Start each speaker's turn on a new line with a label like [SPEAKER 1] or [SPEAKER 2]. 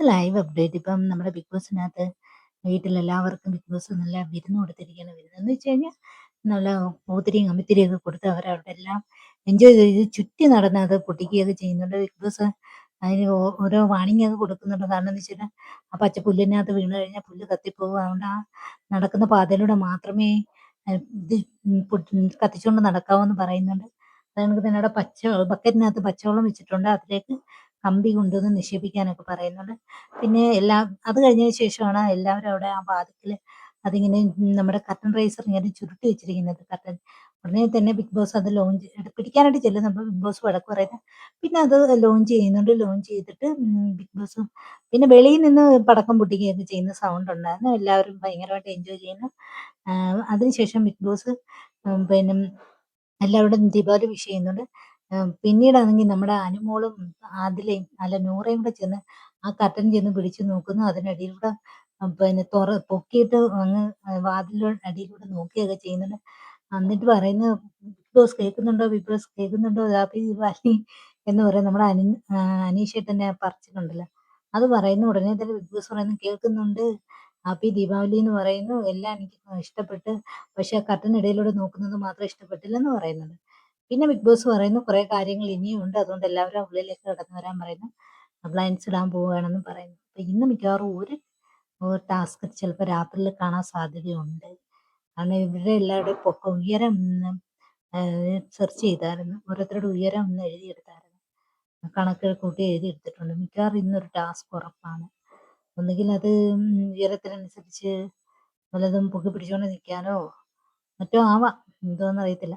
[SPEAKER 1] Live update ഇപ്പം നമ്മുടെ big ബോസിനകത്ത് വീട്ടിലെല്ലാവർക്കും big boss നല്ല വിരുന്ന് കൊടുത്തിരിക്കുകയാണ്. വിരുന്നെന്ന് വെച്ച് കഴിഞ്ഞാൽ നല്ല പൂത്തിരിയും കമ്പിത്തിരിയും ഒക്കെ കൊടുത്ത് അവരവിടെ എല്ലാം എൻജോയ് ചെയ്ത് ചുറ്റി നടന്ന് അത് പൊട്ടിക്കുകയൊക്കെ ചെയ്യുന്നുണ്ട്. ബിഗ് ബോസ് അതിന് ഓരോ വാണിംഗ് ഒക്കെ കൊടുക്കുന്നുണ്ട്. കാരണം എന്ന് വെച്ചാൽ ആ പച്ച പുല്ലിനകത്ത് വീണ് കഴിഞ്ഞാൽ പുല്ല് കത്തിപ്പോകും. അതുകൊണ്ട് ആ നടക്കുന്ന പാതയിലൂടെ മാത്രമേ ഇത് കത്തിച്ചുകൊണ്ട് നടക്കാവൂ എന്ന് പറയുന്നുണ്ട്. അത് കണക്ക് തന്നെ അവിടെ ബക്കറ്റിനകത്ത് പച്ചവെള്ളം വെച്ചിട്ടുണ്ട്. അതിലേക്ക് കമ്പി കൊണ്ടുവന്ന് നിക്ഷേപിക്കാനൊക്കെ പറയുന്നുണ്ട്. പിന്നെ അത് കഴിഞ്ഞതിന് ശേഷമാണ് എല്ലാവരും അവിടെ ആ വാതിൽക്കല് അതിങ്ങനെ നമ്മുടെ കർട്ടൻ റൈസർ ഇങ്ങനെ ചുരുട്ടി വെച്ചിരിക്കുന്നത് കർട്ടൻ. ഉടനെ തന്നെ ബിഗ് ബോസ് അത് പിടിക്കാനായിട്ട് ചെല്ലുന്നപ്പോൾ ബിഗ് ബോസ് വഴക്ക് പറയുന്നു. പിന്നെ അത് ലോഞ്ച് ചെയ്യുന്നുണ്ട്. ലോഞ്ച് ചെയ്തിട്ട് ബിഗ് ബോസ് പിന്നെ വെളിയിൽ നിന്ന് പടക്കം പൊട്ടിക്കുകയൊക്കെ ചെയ്യുന്ന സൗണ്ട് ഉണ്ടായിരുന്നു. എല്ലാവരും ഭയങ്കരമായിട്ട് എൻജോയ് ചെയ്യുന്നു. അതിനുശേഷം ബിഗ് ബോസ് പിന്നെ എല്ലാവരോടും ദീപാവലി വിഷ് ചെയ്യുന്നുണ്ട്. പിന്നീടാണെങ്കി നമ്മുടെ അനുമോളും ആദിലയും അല്ല നൂറയും കൂടെ ചെന്ന് ആ കർട്ടൻ ചെന്ന് പിടിച്ചു നോക്കുന്നു. അതിനടിയിലൂടെ പിന്നെ പൊക്കിയിട്ട് അങ്ങ് വാതിലിന്റെ അടിയിലൂടെ നോക്കുകയൊക്കെ ചെയ്യുന്നുണ്ട്. എന്നിട്ട് പറയുന്നു, "ബിഗ് ബോസ് കേൾക്കുന്നുണ്ടോ? ബിഗ് ബോസ് കേൾക്കുന്നുണ്ടോ? ഹാപ്പി ദീപാവലി" എന്ന് പറയും. നമ്മുടെ അനീഷേട്ടന്റെ ആ പറച്ചിലുണ്ടല്ലോ, അത് പറയുന്നു. ഉടനെ തന്നെ ബിഗ് ബോസ് പറയുന്നു, "കേൾക്കുന്നുണ്ട്. ഹാപ്പി ദീപാവലി" എന്ന് പറയുന്നു. "എല്ലാം എനിക്ക് ഇഷ്ടപ്പെട്ട്. പക്ഷേ കർട്ടനിടയിലൂടെ നോക്കുന്നത് മാത്രം ഇഷ്ടപ്പെട്ടില്ലെന്ന്" പറയുന്നുണ്ട്. പിന്നെ ബിഗ് ബോസ് പറയുന്നു കുറെ കാര്യങ്ങൾ ഇനിയും ഉണ്ട്. അതുകൊണ്ട് എല്ലാവരും ഉള്ളിലേക്ക് കടന്നു വരാൻ പറയുന്നു. ബ്ലൈൻഡ്സ് ഇടാൻ പോവുകയാണെന്നും പറയുന്നു. അപ്പൊ ഇന്ന് മിക്കവാറും ഒരു ടാസ്ക് ചിലപ്പോൾ രാത്രിയിൽ കാണാൻ സാധ്യതയുണ്ട്. കാരണം ഇവരുടെ എല്ലാവരുടെയും ഉയരം ഇന്ന് സെർച്ച് ചെയ്തായിരുന്നു. ഓരോരുത്തരുടെ ഉയരം ഇന്ന് എഴുതിയെടുത്തായിരുന്നു. കണക്ക് കൂട്ടി എഴുതിയെടുത്തിട്ടുണ്ട്. മിക്കവാറും ഇന്നൊരു ടാസ്ക് ഉറപ്പാണ്. ഒന്നുകിൽ അത് ഉയരത്തിനനുസരിച്ച് വല്ലതും പൊക്കി പിടിച്ചുകൊണ്ട് നിൽക്കാനോ മറ്റോ ആവാം. എന്തോന്ന് അറിയത്തില്ല.